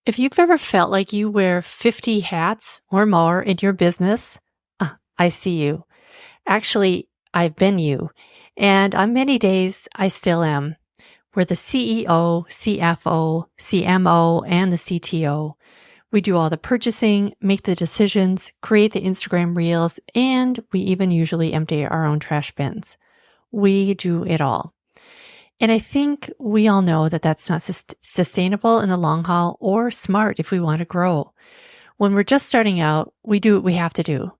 If you've ever felt like you wear 50 hats or more in your business, I see you. Actually, I've been you. And on many days, I still am. We're the CEO, CFO, CMO, and the CTO. We do all the purchasing, make the decisions, create the Instagram reels, and we even usually empty our own trash bins. We do it all. And I think we all know that that's not sustainable in the long haul or smart if we want to grow. When we're just starting out, we do what we have to do.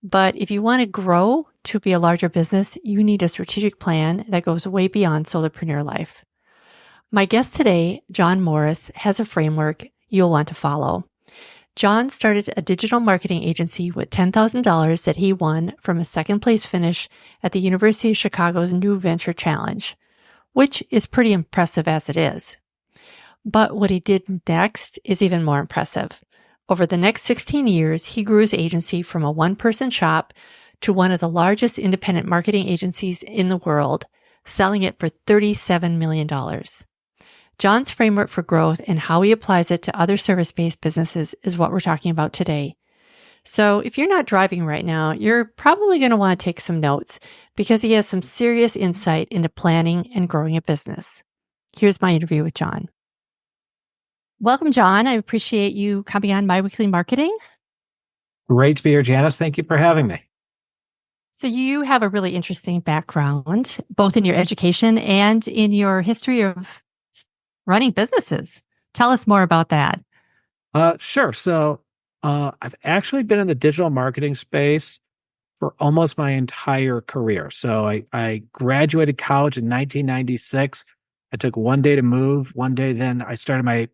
But if you want to grow to be a larger business, you need a strategic plan that goes way beyond solopreneur life. My guest today, Jon Morris, has a framework you'll want to follow. Jon started a digital marketing agency with $10,000 that he won from a second place finish at the University of Chicago's New Venture Challenge, which is pretty impressive as it is. But what he did next is even more impressive. Over the next 16 years, he grew his agency from a one-person shop to one of the largest independent marketing agencies in the world, selling it for $37 million. Jon's framework for growth and how he applies it to other service-based businesses is what we're talking about today. So if you're not driving right now, you're probably going to want to take some notes because he has some serious insight into planning and growing a business. Here's my interview with Jon. Welcome, Jon. I appreciate you coming on My Weekly Marketing. Great to be here, Janice. Thank you for having me. So you have a really interesting background, both in your education and in your history of running businesses. Tell us more about that. Sure. So I've actually been in the digital marketing space for almost my entire career. So I graduated college in 1996. I took one day to move. One day, then I started my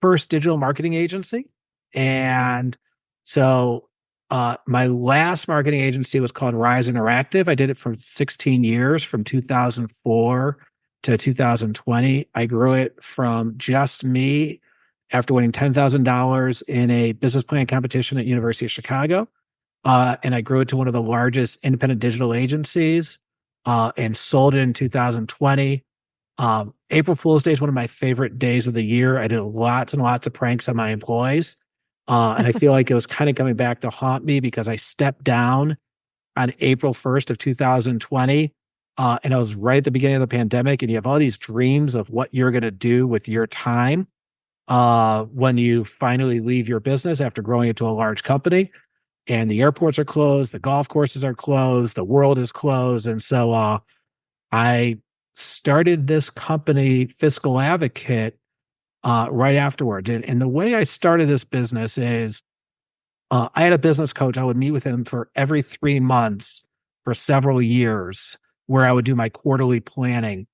first digital marketing agency. And so my last marketing agency was called Rise Interactive. I did it for 16 years, from 2004 to 2020. I grew it from just me after winning $10,000 in a business plan competition at University of Chicago. And I grew it to one of the largest independent digital agencies and sold it in 2020. April Fool's Day is one of my favorite days of the year. I did lots and lots of pranks on my employees. And I feel like it was kind of coming back to haunt me because I stepped down on April 1st of 2020. And I was right at the beginning of the pandemic, and you have all these dreams of what you're going to do with your time when you finally leave your business after growing into a large company. And the airports are closed, the golf courses are closed, the world is closed. And so I started this company, Fiscal Advocate, right afterwards. And the way I started this business is I had a business coach. I would meet with him for every 3 months for several years, where I would do my quarterly planning.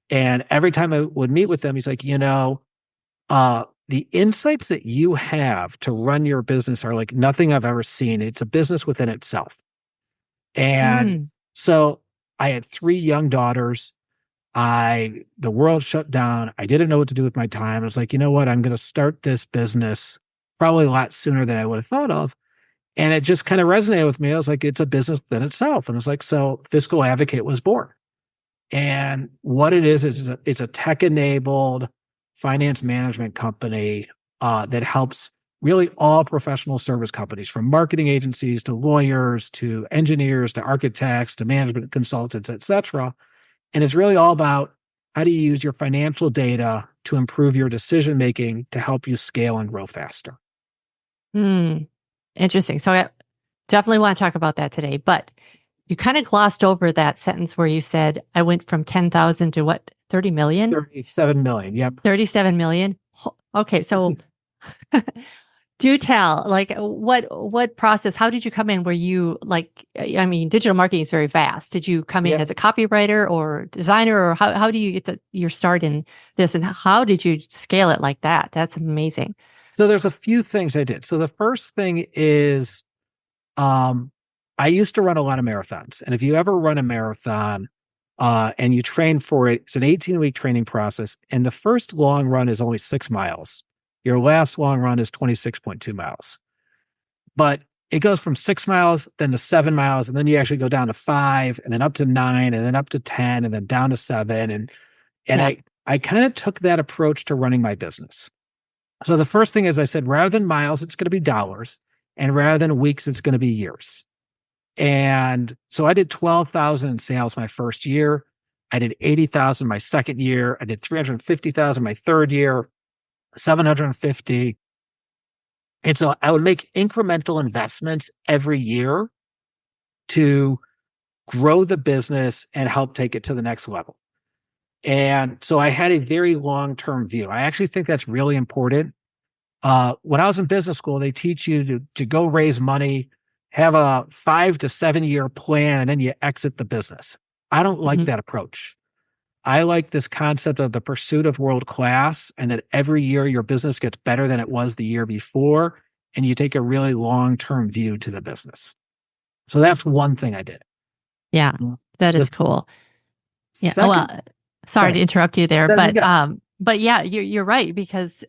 And every time I would meet with them, he's like, the insights that you have to run your business are like nothing I've ever seen. It's a business within itself. And so I had 3 young daughters. The world shut down. I didn't know what to do with my time. I was like, you know what? I'm going to start this business probably a lot sooner than I would have thought of. And it just kind of resonated with me. I was like, it's a business within itself. And I was like, so Fiscal Advocate was born. And what it is it's a tech-enabled finance management company that helps really all professional service companies, from marketing agencies to lawyers to engineers to architects to management consultants, et cetera. And it's really all about how do you use your financial data to improve your decision-making to help you scale and grow faster. Interesting. So I definitely want to talk about that today, but you kind of glossed over that sentence where you said, I went from 10,000 to what, 30 million? 37 million. Yep. 37 million. Okay. So do tell, like, what process, how did you come in? Were you digital marketing is very vast. Did you come in as a copywriter or designer, or how do you get your start in this, and how did you scale it like that? That's amazing. So there's a few things I did. So the first thing is, I used to run a lot of marathons. And if you ever run a marathon and you train for it, it's an 18-week training process. And the first long run is only 6 miles. Your last long run is 26.2 miles. But it goes from 6 miles, then to 7 miles, and then you actually go down to 5, and then up to 9, and then up to 10, and then down to 7. And I kind of took that approach to running my business. So the first thing is I said, rather than miles, it's going to be dollars. And rather than weeks, it's going to be years. And so I did 12,000 in sales my first year. I did 80,000 my second year. I did 350,000 my third year, 750. And so I would make incremental investments every year to grow the business and help take it to the next level. And so I had a very long-term view. I actually think that's really important. When I was in business school, they teach you to go raise money, have a 5 to 7 year plan, and then you exit the business. I don't like Mhm. that approach. I like this concept of the pursuit of world class and that every year your business gets better than it was the year before, and you take a really long-term view to the business. So that's one thing I did. Yeah, that is The cool. Yeah. Oh, second, well, go sorry to ahead. interrupt you there, No, you got but yeah, you're right because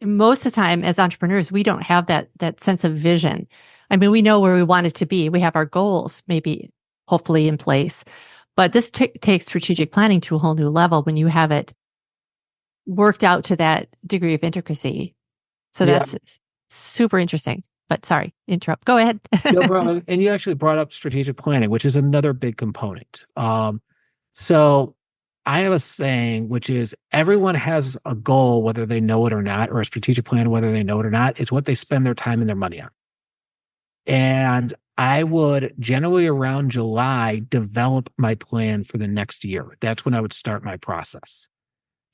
most of the time as entrepreneurs, we don't have that sense of vision. I mean, we know where we want it to be. We have our goals, maybe hopefully in place, but this takes strategic planning to a whole new level when you have it worked out to that degree of intricacy. So yeah, that's super interesting. But sorry, interrupt. Go ahead. no problem. And you actually brought up strategic planning, which is another big component. So I have a saying, which is everyone has a goal, whether they know it or not, or a strategic plan, whether they know it or not. It's what they spend their time and their money on. And I would generally around July develop my plan for the next year. That's when I would start my process.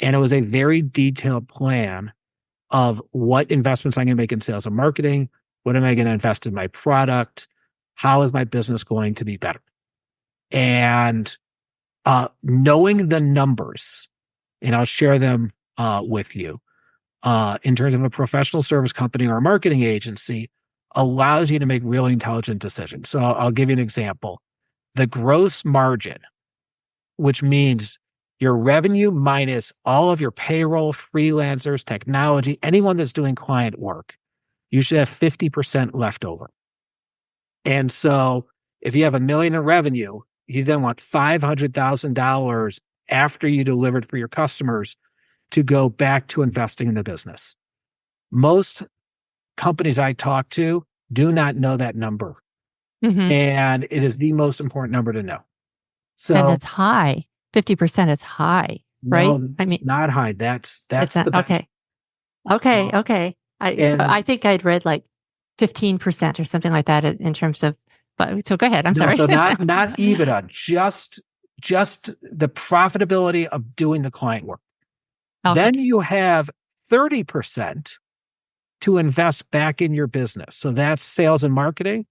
And it was a very detailed plan of what investments I'm going to make in sales and marketing. What am I going to invest in my product? How is my business going to be better? And knowing the numbers, and I'll share them with you, in terms of a professional service company or a marketing agency, allows you to make really intelligent decisions. So I'll give you an example. The gross margin, which means your revenue minus all of your payroll, freelancers, technology, anyone that's doing client work, you should have 50% left over. And so if you have a million in revenue, you then want $500,000 after you delivered for your customers to go back to investing in the business. Most companies I talk to do not know that number. Hmm. And it is the most important number to know. And So it's high. 50% is high, right? no, I it's mean, not high. That's it's that's not the bench. okay. Okay, Uh, okay. and I think I'd read like 15% or something like that in terms of, but so go ahead. I'm no, sorry. so not EBITDA, just the profitability of doing the client work. Okay. Then you have 30% to invest back in your business. So that's sales and marketing,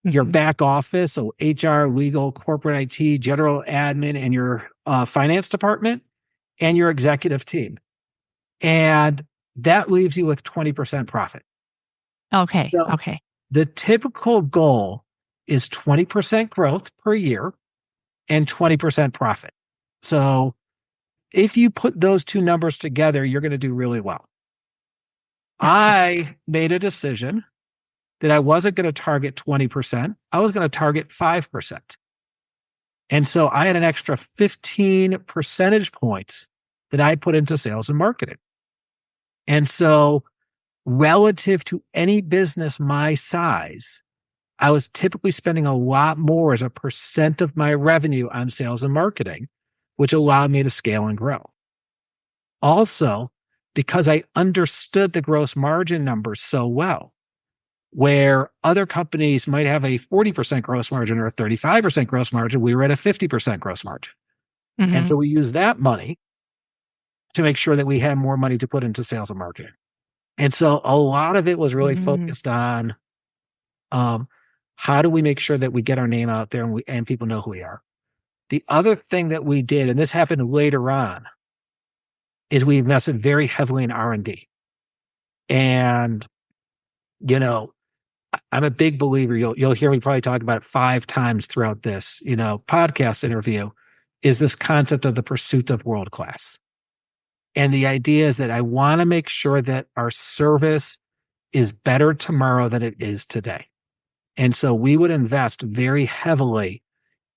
your Hmm. back office, so HR, legal, corporate IT, general admin, and your finance department, and your executive team. And that leaves you with 20% profit. Okay. So Okay. the typical goal is 20% growth per year and 20% profit. So if you put those two numbers together, you're going to do really well. Gotcha. I made a decision that I wasn't going to target 20%. I was going to target 5%. And so I had an extra 15 percentage points that I put into sales and marketing. And so relative to any business my size, I was typically spending a lot more as a percent of my revenue on sales and marketing, which allowed me to scale and grow. Also, because I understood the gross margin numbers so well, where other companies might have a 40% gross margin or a 35% gross margin, we were at a 50% gross margin. And Hmm. so we used that money to make sure that we had more money to put into sales and marketing. And so a lot of it was really Hmm. focused on um, how do we make sure that we get our name out there and people know who we are. The other thing that we did, and this happened later on, is we invested very heavily in R&D. And, you know, I'm a big believer. You'll hear me probably talk about it 5 times throughout this, podcast interview, is this concept of the pursuit of world class. And the idea is that I want to make sure that our service is better tomorrow than it is today. And so we would invest very heavily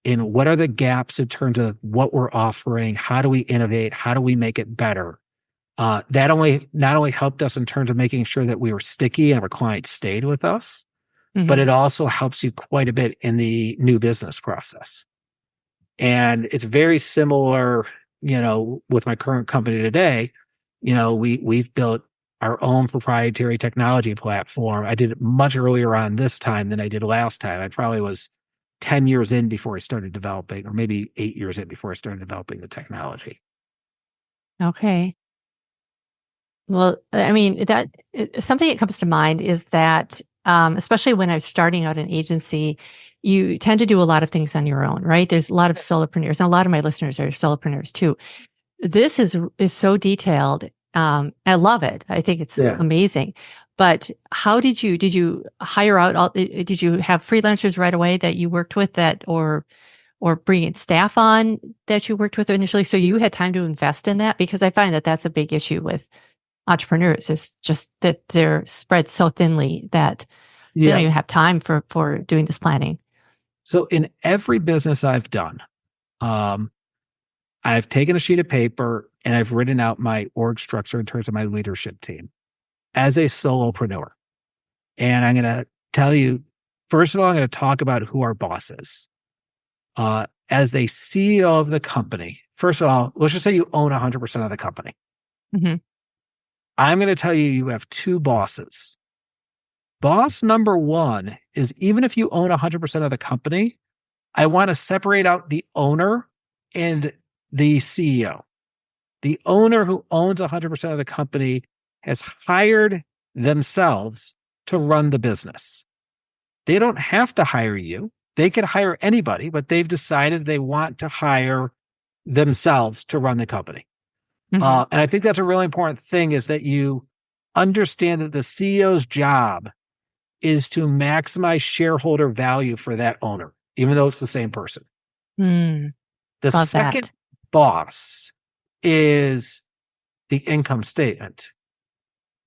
in what are the gaps in terms of what we're offering, how do we innovate, how do we make it better, That only not only helped us in terms of making sure that we were sticky and our clients stayed with us, but Mhm. it also helps you quite a bit in the new business process. And it's very similar, with my current company today. We've built our own proprietary technology platform. I did it much earlier on this time than I did last time. I probably was 10 years in before I started developing, or maybe 8 years in before I started developing the technology. Okay. Well, I mean, something that comes to mind is that, especially when I was starting out an agency, you tend to do a lot of things on your own, right? There's a lot of solopreneurs, and a lot of my listeners are solopreneurs too. This is so detailed. I love it. I think it's Yeah. amazing. But how did you hire out did you have freelancers right away that you worked with, or bring in staff on that you worked with initially, so you had time to invest in that? Because I find that that's a big issue with entrepreneurs, is just that they're spread so thinly that they don't Yeah. even have time for doing this planning. So in every business I've done, um, I've taken a sheet of paper and I've written out my org structure in terms of my leadership team as a solopreneur. And I'm going to tell you, first of all, I'm going to talk about who our boss is. As the CEO of the company, first of all, let's just say you own 100% of the company. Hmm. I'm going to tell you, you have two bosses. Boss number one is, even if you own 100% of the company, I want to separate out the owner and the CEO. The owner, who owns 100% of the company, has hired themselves to run the business. They don't have to hire you. They could hire anybody, but they've decided they want to hire themselves to run the company. Hmm. And I think that's a really important thing, is that you understand that the CEO's job is to maximize shareholder value for that owner, even though it's the same person. Mm, The love second that. boss is the income statement.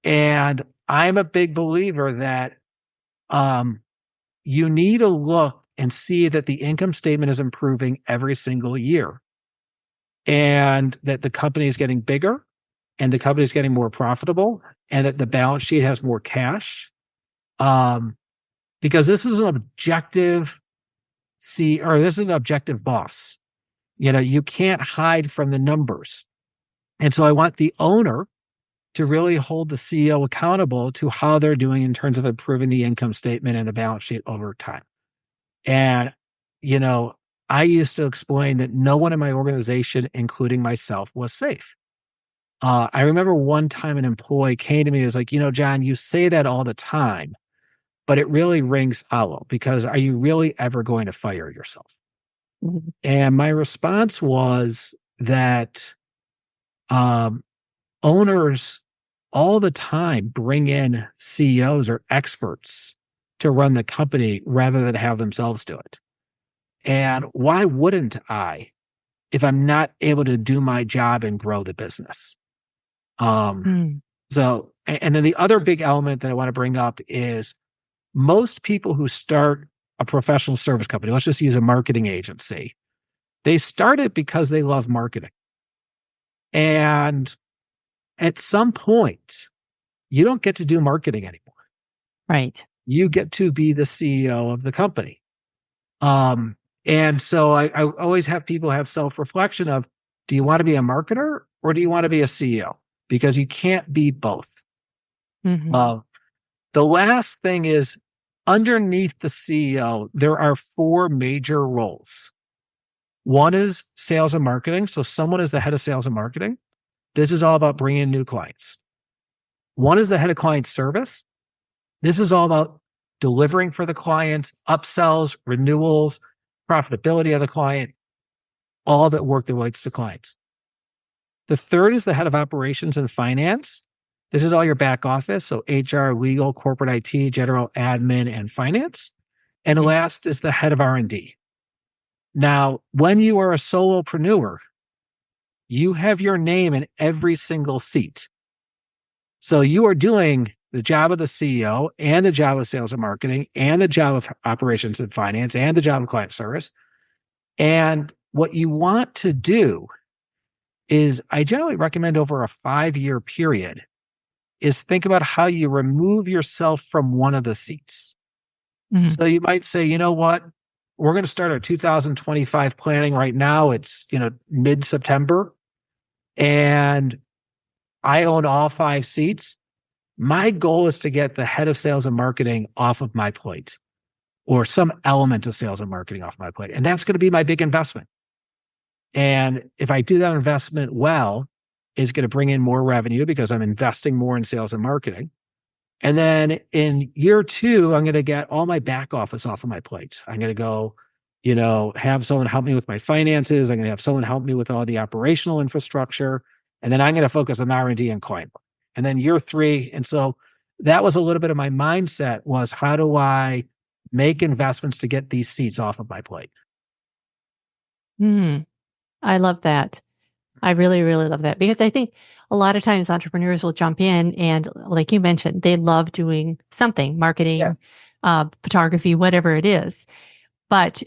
And I'm a big believer that um, you need to look and see that the income statement is improving every single year, and that the company is getting bigger, and the company is getting more profitable, and that the balance sheet has more cash. Um, because this is an objective this is an objective boss. You can't hide from the numbers. And so I want the owner to really hold the CEO accountable to how they're doing in terms of improving the income statement and the balance sheet over time. And, you know, I used to explain that no one in my organization, including myself, was safe. I remember one time an employee came to me and was like, John, you say that all the time, but it really rings hollow, because are you really ever going to fire yourself? Mhm. And my response was that um, owners all the time bring in CEOs or experts to run the company rather than have themselves do it. And why wouldn't I, if I'm not able to do my job and grow the business? Um, Mm, and then the other big element that I want to bring up is, most people who start a professional service company, let's just use a marketing agency, they start it because they love marketing. And at some point, you don't get to do marketing anymore. right. You get to be the CEO of the company. Um, and so I always have people have self-reflection of, do you want to be a marketer or do you want to be a CEO? Because you can't be both. Hmm. Uh, the last thing is, underneath the CEO, there are four major roles. One is sales and marketing. So someone is the head of sales and marketing. This is all about bringing in new clients. One is the head of client service. This is all about delivering for the clients, upsells, renewals, profitability of the client, all that work that relates to clients. The third is the head of operations and finance. This is all your back office, so HR, legal, corporate IT, general admin, and finance. And Hmm. last is the head of R&D. Now, when you are a solopreneur, you have your name in every single seat. So you are doing the job of the CEO, and the job of sales and marketing, and the job of operations and finance, and the job of client service. And what you want to do is I generally recommend over a 5-year period is think about how you remove yourself from one of the seats. Mhm. So you might say, you know what? We're going to start our 2025 planning right now. It's, mid-September and I own all 5 seats. My goal is to get the head of sales and marketing off of my plate or some element of sales and marketing off my plate. And that's going to be my big investment. And if I do that investment well, it's going to bring in more revenue because I'm investing more in sales and marketing. And then in year 2, I'm going to get all my back office off of my plate. I'm going to go, have someone help me with my finances. I'm going to have someone help me with all the operational infrastructure. And then I'm going to focus on R&D and client. And then year 3. And so that was a little bit of my mindset was how do I make investments to get these seats off of my plate? Mm, I love that. I really, really love that because I think a lot of times entrepreneurs will jump in and, like you mentioned, they love doing something, Yeah. marketing, photography, whatever it is. But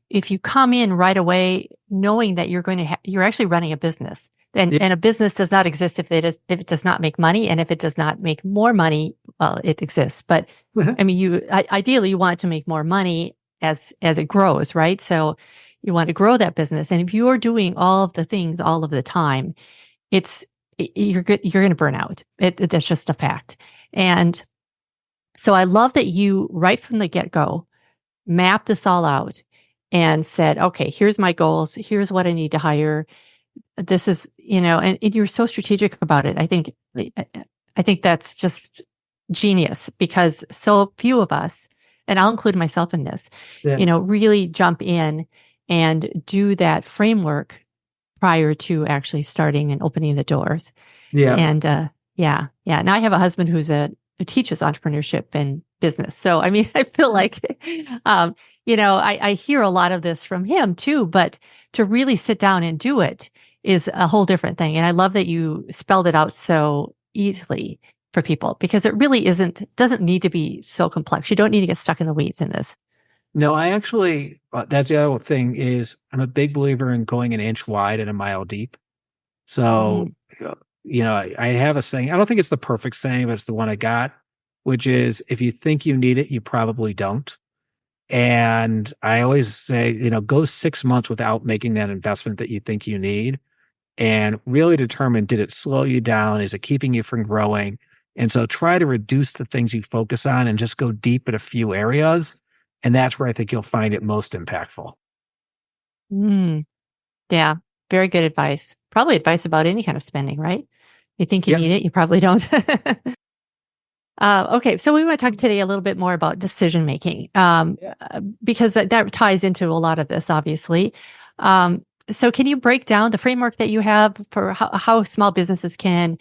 if you come in right away, knowing that you're actually running a business, Yeah. and a business does not exist if it does not make money, and if it does not make more money, well, it exists. But I mean, ideally you want it to make more money as it grows, right? So you want to grow that business, and if you are doing all of the things all of the time, it's you're good. You're going to burn out. That's just a fact. And so I love that you right from the get go mapped this all out and said, okay, here's my goals. Here's what I need to hire. This is, and you're so strategic about it. I think that's just genius because so few of us, and I'll include myself in this, Yeah. really jump in and do that framework prior to actually starting and opening the doors. Yeah. And yeah, yeah. Now I have a husband who teaches entrepreneurship and business. So I mean, I feel like, I hear a lot of this from him too. But to really sit down and do it is a whole different thing. And I love that you spelled it out so easily for people because it really doesn't need to be so complex. You don't need to get stuck in the weeds in this. No, I actually, that's the other thing is I'm a big believer in going an inch wide and a mile deep. So, Mm, I have a saying, I don't think it's the perfect saying, but it's the one I got, which is if you think you need it, you probably don't. And I always say, go 6 months without making that investment that you think you need and really determine, did it slow you down? Is it keeping you from growing? And so try to reduce the things you focus on and just go deep in a few areas. And that's where I think you'll find it most impactful. mm, yeah, very good advice. Probably advice about any kind of spending, right? You think you Yep. need it, you probably don't. Okay, so we want to talk today a little bit more about decision making, Yeah. because that ties into a lot of this, obviously. So, can you break down the framework that you have for how small businesses can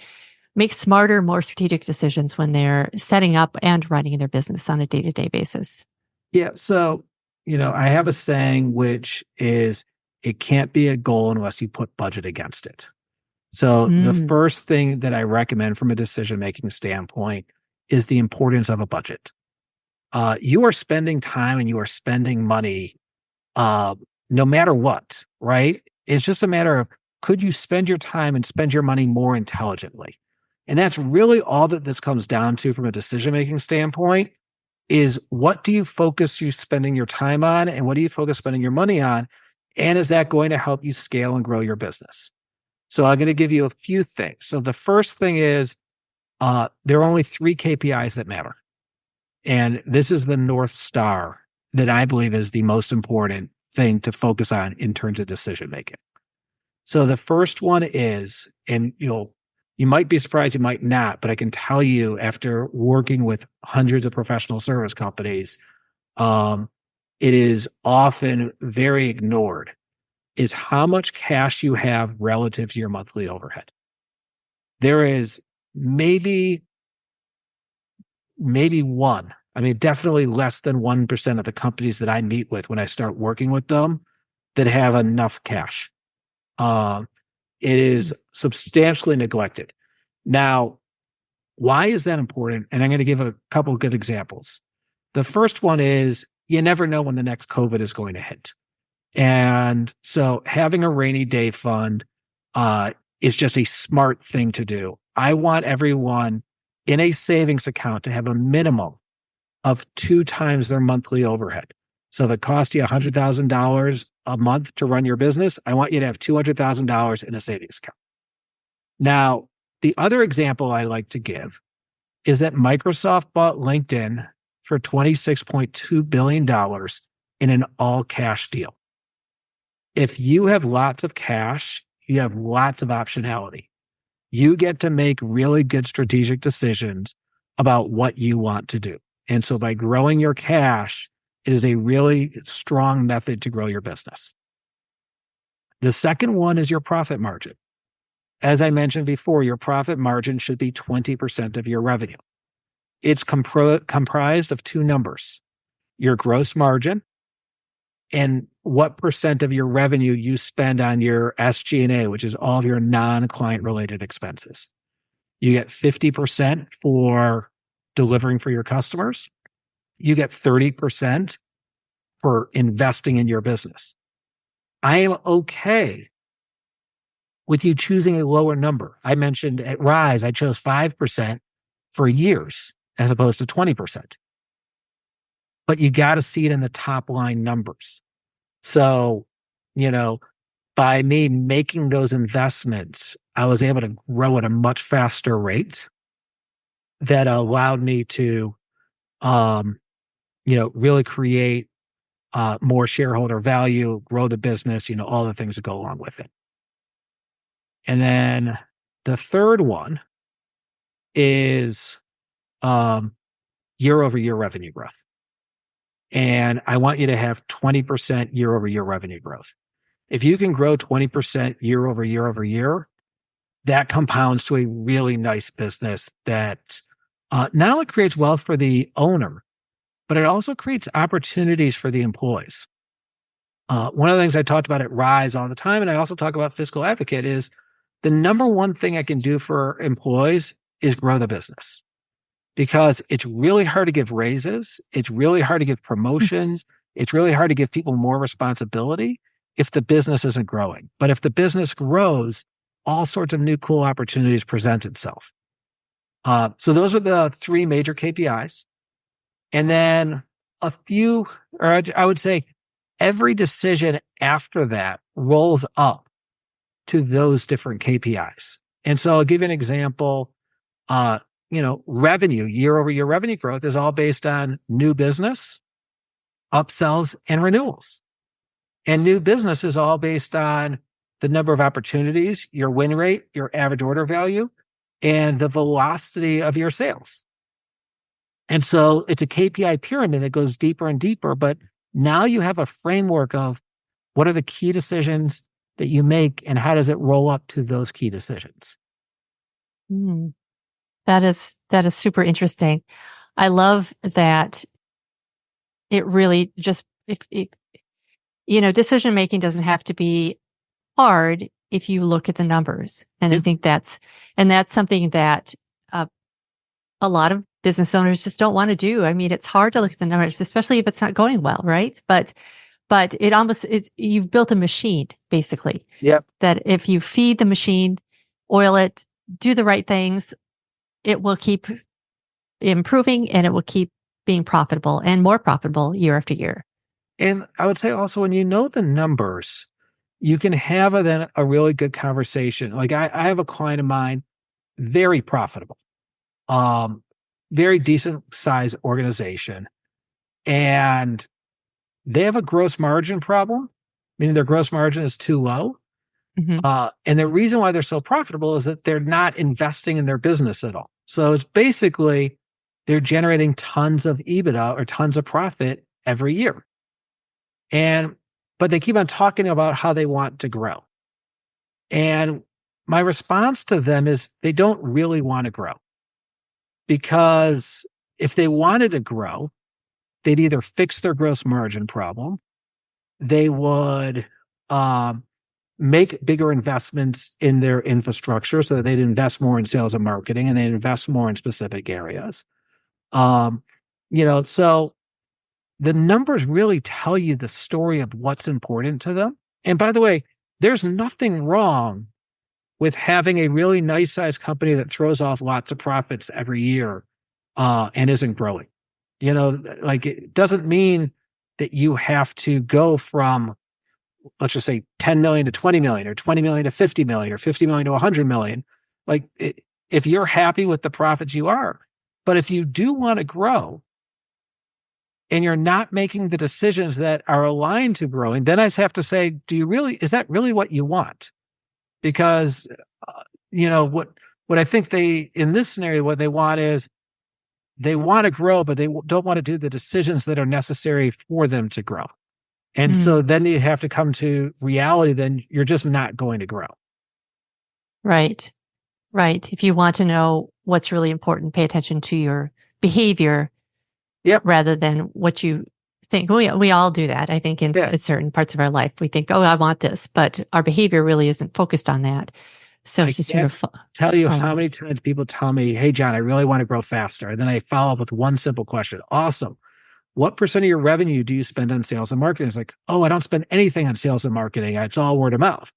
make smarter, more strategic decisions when they're setting up and running their business on a day to day basis? Yeah. So, I have a saying which is it can't be a goal unless you put budget against it. So the Mm, first thing that I recommend from a decision making standpoint is the importance of a budget. You are spending time and you are spending money uh, no matter what, right? It's just a matter of could you spend your time and spend your money more intelligently? And that's really all that this comes down to from a decision making standpoint is what do you focus you spending your time on and what do you focus spending your money on? And is that going to help you scale and grow your business? So I'm going to give you a few things. So the first thing is there are only 3 KPIs that matter. And this is the North Star that I believe is the most important thing to focus on in terms of decision making. So the first one is, and you might be surprised, you might not, but I can tell you after working with hundreds of professional service companies, um, it is often very ignored, is how much cash you have relative to your monthly overhead. There is maybe one. I mean, definitely less than 1% of the companies that I meet with when I start working with them that have enough cash. Um, it is substantially neglected. Now, why is that important? And I'm going to give a couple of good examples. The first one is you never know when the next COVID is going to hit. And so having a rainy day fund, uh, is just a smart thing to do. I want everyone in a savings account to have a minimum of 2 times their monthly overhead. So if it costs you $100,000 a month to run your business, I want you to have $200,000 in a savings account. Now, the other example I like to give is that Microsoft bought LinkedIn for $26.2 billion in an all cash deal. If you have lots of cash, you have lots of optionality. You get to make really good strategic decisions about what you want to do. And so by growing your cash, it is a really strong method to grow your business. The second one is your profit margin. As I mentioned before, your profit margin should be 20% of your revenue. It's comprised of two numbers, your gross margin and what percent of your revenue you spend on your SG&A, which is all of your non-client related expenses. You get 50% for delivering for your customers. You get 30% for investing in your business. I am okay with you choosing a lower number. I mentioned at Rise, I chose 5% for years as opposed to 20%. But you got to see it in the top line numbers. So, by me making those investments, I was able to grow at a much faster rate that allowed me to, really create more shareholder value, grow the business, all the things that go along with it. And then the third one is year over year revenue growth. And I want you to have 20% year over year revenue growth. If you can grow 20% year over year, that compounds to a really nice business that not only creates wealth for the owner, but it also creates opportunities for the employees. One of the things I talked about at Rise all the time, and I also talk about Fiscal Advocate, is the number one thing I can do for employees is grow the business. Because it's really hard to give raises. It's really hard to give promotions. It's really hard to give people more responsibility if the business isn't growing. But if the business grows, all sorts of new cool opportunities present itself. So those are the three major KPIs. And then a few, or I would say every decision after that rolls up to those different KPIs. And so I'll give you an example. Revenue, year over year revenue growth is all based on new business, upsells, and renewals. And new business is all based on the number of opportunities, your win rate, your average order value, and the velocity of your sales. And so it's a KPI pyramid that goes deeper and deeper, but now you have a framework of what are the key decisions that you make and how does it roll up to those key decisions? Mm. That is super interesting. I love that it really just, decision making doesn't have to be hard if you look at the numbers. And I think that's something that a lot of business owners just don't want to do. I mean, it's hard to look at the numbers, especially if it's not going well, right? But it almost is, you've built a machine, basically. Yep. That if you feed the machine, oil it, do the right things, it will keep improving and it will keep being profitable and more profitable year after year. And I would say also when you know the numbers, you can have a really good conversation. Like I have a client of mine, very profitable, very decent size organization. And they have a gross margin problem, meaning their gross margin is too low. Mm-hmm. And the reason why they're so profitable is that they're not investing in their business at all. So it's basically they're generating tons of EBITDA or tons of profit every year. But they keep on talking about how they want to grow. And my response to them is they don't really want to grow. Because if they wanted to grow, they'd either fix their gross margin problem, they would make bigger investments in their infrastructure so that they'd invest more in sales and marketing and they'd invest more in specific areas. So the numbers really tell you the story of what's important to them. And by the way, there's nothing wrong with having a really nice sized company that throws off lots of profits every year and isn't growing. Like it doesn't mean that you have to go from, let's just say 10 million to 20 million or 20 million to 50 million or 50 million to 100 million. Like if you're happy with the profits you are, but if you do want to grow and you're not making the decisions that are aligned to growing, then I have to say, is that really what you want? Because, what I think in this scenario, what they want is they want to grow, but they don't want to do the decisions that are necessary for them to grow. And Mm, so then you have to come to reality, then you're just not going to grow. right. Right. If you want to know what's really important, pay attention to your behavior Yep. rather than what you think. We all do that. I think in Yeah. certain parts of our life, we think, oh, I want this, but our behavior really isn't focused on that. So I it's just sort can't of tell you following how it. many times people tell me, hey, John, I really want to grow faster. And then I follow up with one simple question. Awesome. What percent of your revenue do you spend on sales and marketing? It's like, oh, I don't spend anything on sales and marketing. It's all word of mouth.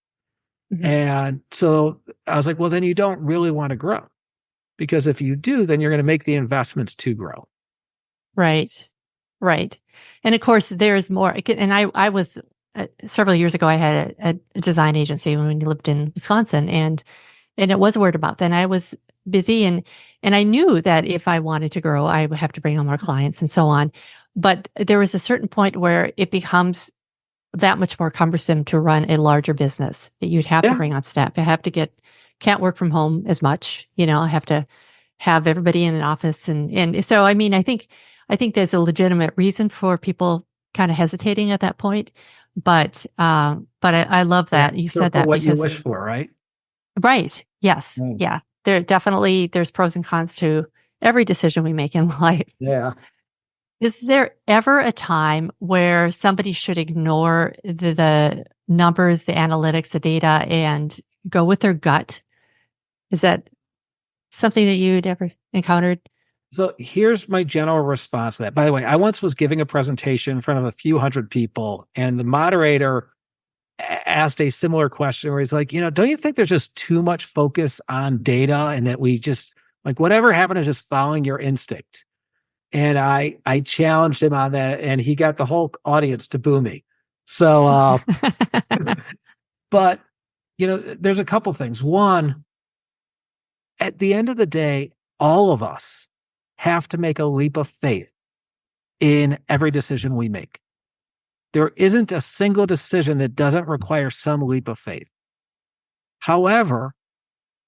Mhm. And so I was like, well, then you don't really want to grow, because if you do, then you're going to make the investments to grow. Right. Right. And of course, there's more. And I was several years ago, I had a design agency when we lived in Wisconsin, and it was word of mouth. And I was busy, and I knew that if I wanted to grow, I would have to bring on more clients and so on. But there was a certain point where it becomes that much more cumbersome to run a larger business that you'd have to Yeah. bring on staff. I have to can't work from home as much. I have to have everybody in an office. And so, I mean, I think there's a legitimate reason for people kind of hesitating at that point. But I love Yeah. that you So said for that what you because, wish for, right? right. Yes. Mm. Yeah. There's pros and cons to every decision we make in life. Yeah. Is there ever a time where somebody should ignore the numbers, the analytics, the data, and go with their gut? Is that something that you'd ever encountered? So here's my general response to that. By the way, I once was giving a presentation in front of a few hundred people, and the moderator asked a similar question where he's like, don't you think there's just too much focus on data and that we just like whatever happened is just following your instinct? And I challenged him on that, and he got the whole audience to boo me. So, but there's a couple things. One, at the end of the day, all of us have to make a leap of faith in every decision we make. There isn't a single decision that doesn't require some leap of faith. However,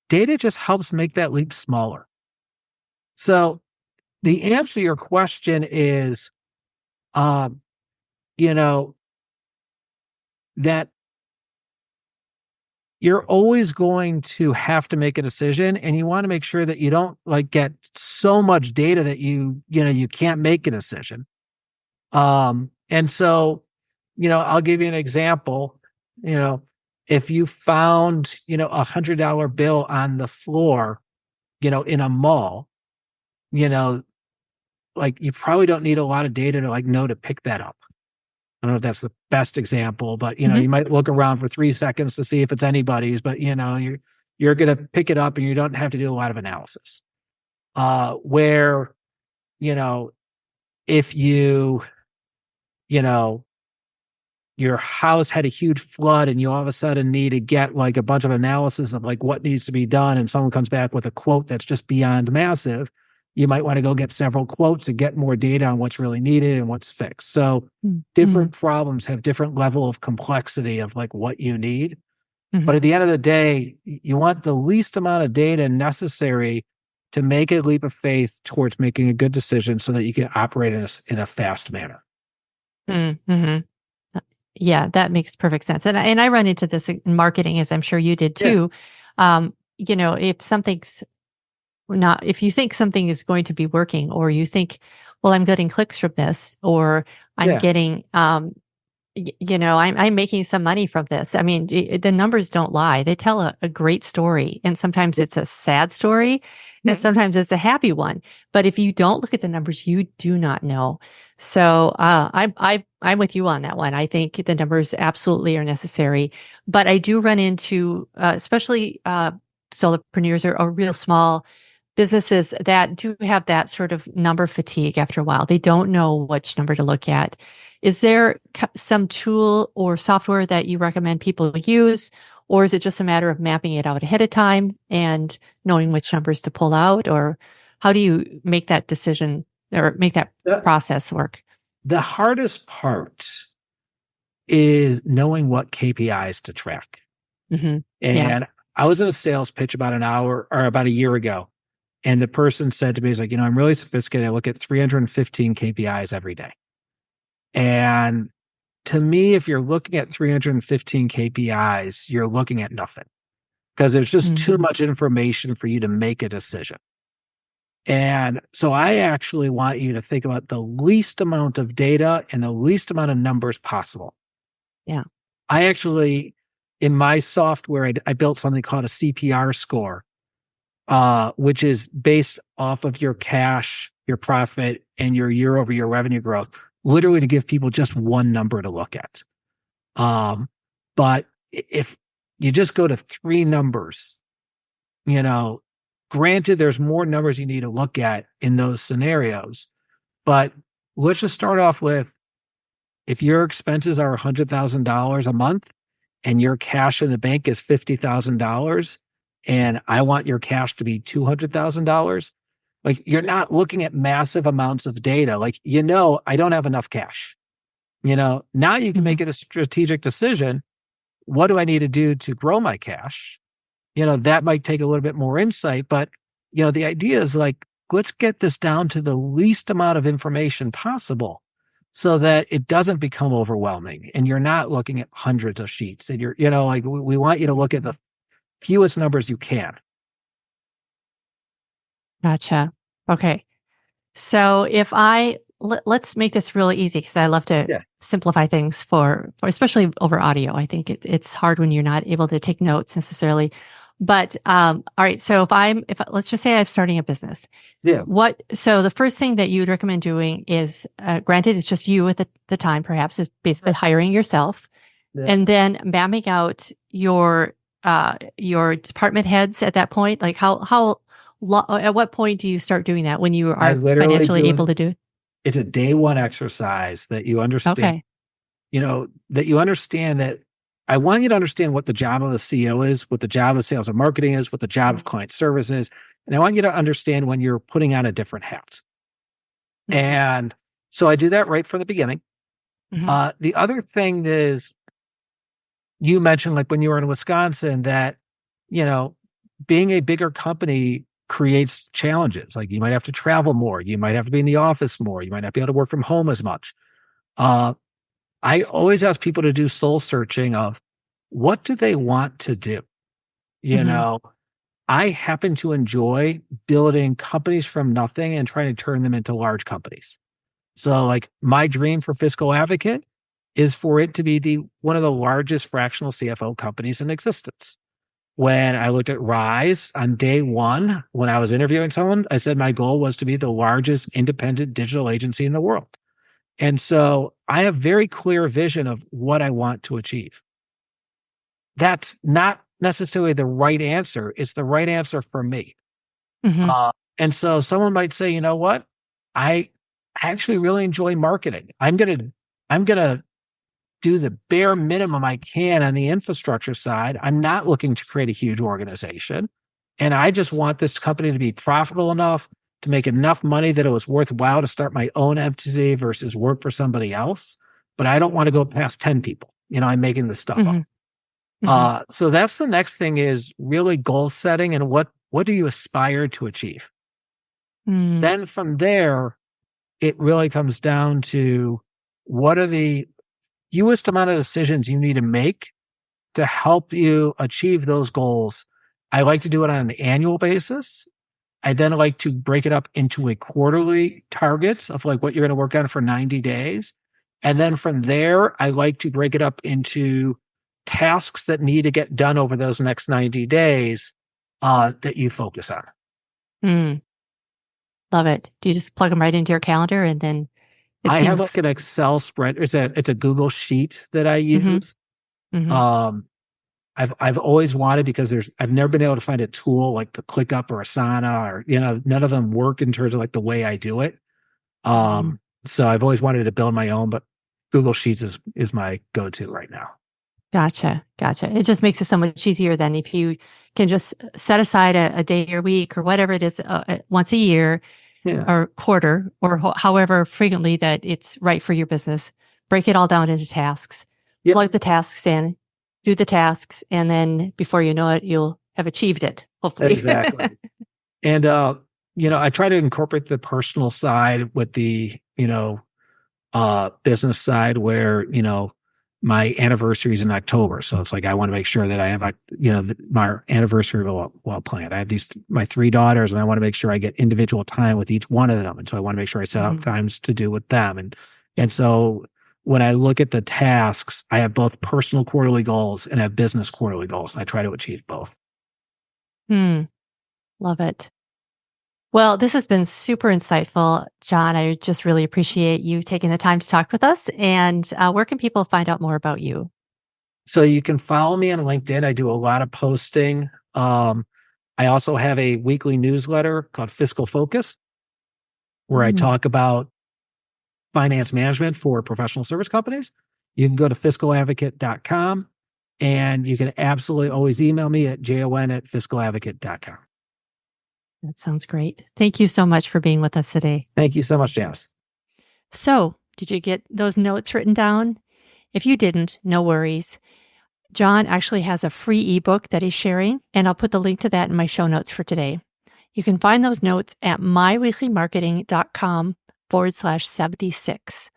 data just helps make that leap smaller. So the answer to your question is, um, you know, that you're always going to have to make a decision, and you want to make sure that you don't like get so much data that you can't make a decision. And so, I'll give you an example. You know, if you found, $100 bill on the floor, in a mall, you know, like you probably don't need a lot of data to like know to pick that up. I don't know if that's the best example, but Mhm. you might look around for 3 seconds to see if it's anybody's, but you're gonna pick it up and you don't have to do a lot of analysis. Where, you know, if you know, your house had a huge flood and you all of a sudden need to get like a bunch of analysis of like what needs to be done, and someone comes back with a quote that's just beyond massive, you might want to go get several quotes to get more data on what's really needed and what's fixed. So Mhm. different problems have different level of complexity of like what you need. But Mhm. at the end of the day, you want the least amount of data necessary to make a leap of faith towards making a good decision so that you can operate in a fast manner. Mhm. Mhm. Yeah, that makes perfect sense. And I run into this in marketing, as I'm sure you did Yeah. too. If you think something is going to be working, or you think, well, I'm getting clicks from this, or I'm Yeah. getting I'm making some money from this. I mean, the numbers don't lie. They tell a great story. And sometimes it's a sad story and sometimes it's a happy one. But if you don't look at the numbers, you do not know. So, I'm with you on that one. I think the numbers absolutely are necessary, but I do run into, especially, solopreneurs or real small businesses that do have that sort of number fatigue after a while. They don't know which number to look at. Is there some tool or software that you recommend people use, or is it just a matter of mapping it out ahead of time and knowing which numbers to pull out? Or how do you make that decision or make that The, process work? the hardest part is knowing what KPIs to track. Hmm. Yeah. And I was in a sales pitch about an hour or about a year ago. And the person said to me, he's like, I'm really sophisticated. I look at 315 KPIs every day. And to me, if you're looking at 315 KPIs, you're looking at nothing because there's just too Hmm. much information for you to make a decision. And so I actually want you to think about the least amount of data and the least amount of numbers possible. Yeah. I actually, in my software, I built something called a CPR score, which is based off of your cash, your profit, and your year over year revenue growth, literally to give people just one number to look at. But if you just go to three numbers, you know, granted, there's more numbers you need to look at in those scenarios, but let's just start off with if your expenses are $100,000 a month and your cash in the bank is $50,000 and I want your cash to be $200,000, like you're not looking at massive amounts of data. Like, I don't have enough cash. Now you can Hmm. make it a strategic decision. What do I need to do to grow my cash? That might take a little bit more insight, but the idea is like, let's get this down to the least amount of information possible so that it doesn't become overwhelming and you're not looking at hundreds of sheets and like we want you to look at the fewest numbers you can. Gotcha. Okay. So if let's make this really easy because I love to Yeah. simplify things for especially over audio. I think it's hard when you're not able to take notes necessarily. But all right. So if let's just say I'm starting a business, Yeah. so the first thing that you would recommend doing is, granted, it's just you at the time, perhaps, is basically hiring yourself, Yeah. and then mapping out your department heads at that point. Like at what point do you start doing that when you I are literally financially do able it. to do it? It's a day one exercise that you understand, Okay. that I want you to understand what the job of a CEO is, what the job of sales and marketing is, what the job of client service is. And I want you to understand when you're putting on a different hat. Hmm. And so I do that right from the beginning. Hmm. The other thing is you mentioned like when you were in Wisconsin that, you know, being a bigger company creates challenges. Like you might have to travel more. You might have to be in the office more. You might not be able to work from home as much. Uh, I always ask people to do soul searching of what do they want to do? You Hmm. know, I happen to enjoy building companies from nothing and trying to turn them into large companies. So like my dream for Fiscal Advocate is for it to be the one of the largest fractional CFO companies in existence. When I looked at Rise on day one, when I was interviewing someone, I said my goal was to be the largest independent digital agency in the world. And so I have very clear vision of what I want to achieve. That's not necessarily the right answer. It's the right answer for me. Hmm. And so someone might say, you know what? I actually really enjoy marketing. I'm gonna do the bare minimum I can on the infrastructure side. I'm not looking to create a huge organization. And I just want this company to be profitable enough to make enough money that it was worthwhile to start my own entity versus work for somebody else. But I don't want to go past 10 people. I'm making this stuff up. Hmm. Hmm. So that's the next thing is really goal setting and what do you aspire to achieve? Hmm. Then from there, it really comes down to what are the fewest amount of decisions you need to make to help you achieve those goals. I like to do it on an annual basis. I then like to break it up into a quarterly targets of like what you're going to work on for 90 days. And then from there, I like to break it up into tasks that need to get done over those next 90 days that you focus on. Mm, love it. Do you just plug them right into your calendar and then it I have seems, like an Excel spread. It's a Google sheet that I mm-hmm, use. mm-hmm, Um, I've always wanted because I've never been able to find a tool like a ClickUp or Asana or none of them work in terms of like the way I do it. mm-hmm. So I've always wanted to build my own, but Google Sheets is my go-to right now. Gotcha. Gotcha. It just makes it so much easier than if you can just set aside a day or week or whatever it is once a year Yeah. or quarter or however frequently that it's right for your business. Break it all down into tasks, Yep. plug the tasks in, do the tasks, and then before you know it, you'll have achieved it, hopefully. Exactly. And I try to incorporate the personal side with the, business side where, my anniversary is in October. So it's like, I want to make sure that I have, my anniversary well planned. I have my three daughters and I want to make sure I get individual time with each one of them. And so I want to make sure I set out Mhm. times to do with them. And so when I look at the tasks, I have both personal quarterly goals and I have business quarterly goals. And I try to achieve both. Hmm. Love it. Well, this has been super insightful, John. I just really appreciate you taking the time to talk with us. And where can people find out more about you? So you can follow me on LinkedIn. I do a lot of posting. I also have a weekly newsletter called Fiscal Focus, where I Mm, talk about finance management for professional service companies. You can go to fiscaladvocate.com and you can absolutely always email me at jon@fiscaladvocate.com. that sounds great. Thank you so much for being with us today. Thank you so much, Janice. So, did you get those notes written down? If you didn't, no worries. John actually has a free ebook that he's sharing, and I'll put the link to that in my show notes for today. You can find those notes at myweeklymarketing.com/76.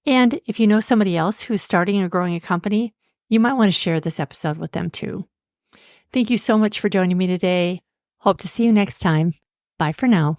And if you know somebody else who's starting or growing a company, you might want to share this episode with them too. Thank you so much for joining me today. Hope to see you next time. Bye for now.